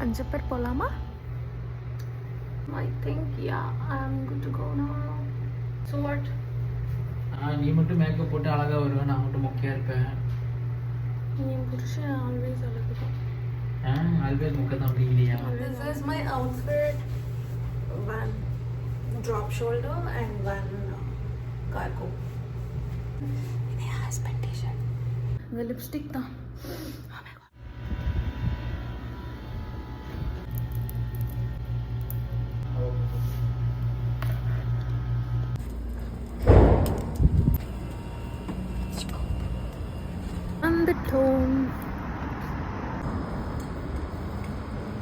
5 பேர் போகலாமா? I think yeah, I'm good to go now. So what? நீ மட்டும் மேக்கப் போட்டு அழகா வருவ, நான் மட்டும் மொக்கையா இருப்பேன். என் புருஷன் ஆல்வேஸ் அழகு தான். ஆல்வேஸ் மொக்கை தான் அப்படிங்கிறியா? This is my outfit. One drop shoulder and one cargo. இது என் ஹஸ்பண்ட் டிஷர்ட். இந்த லிப்ஸ்டிக் தான். வந்துட்டோம்.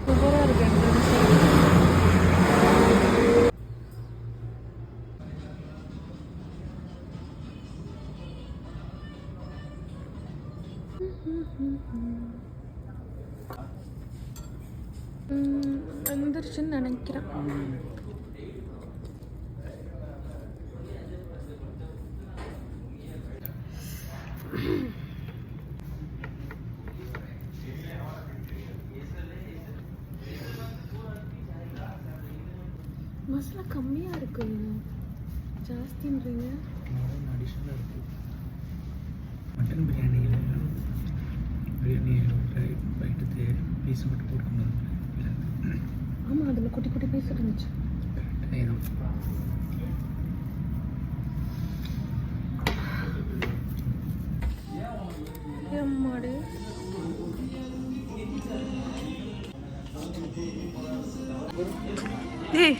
சூப்பராக இருக்கு என்ட்ரன்ஸ். வந்துருச்சுன்னு நினைக்கிறேன். மசாலா கம்மியாக இருக்கு, ஜாஸ்தின்றீங்க. அடிஷனலாக இருக்குது. மட்டன் பிரியாணியில் பிரியாணி பைட்டு பீஸ் மட்டும் போட்டுக்கணும். ஆமாம், அதில் குட்டி குட்டி பீஸ் இருந்துச்சு. மாடு ஏய்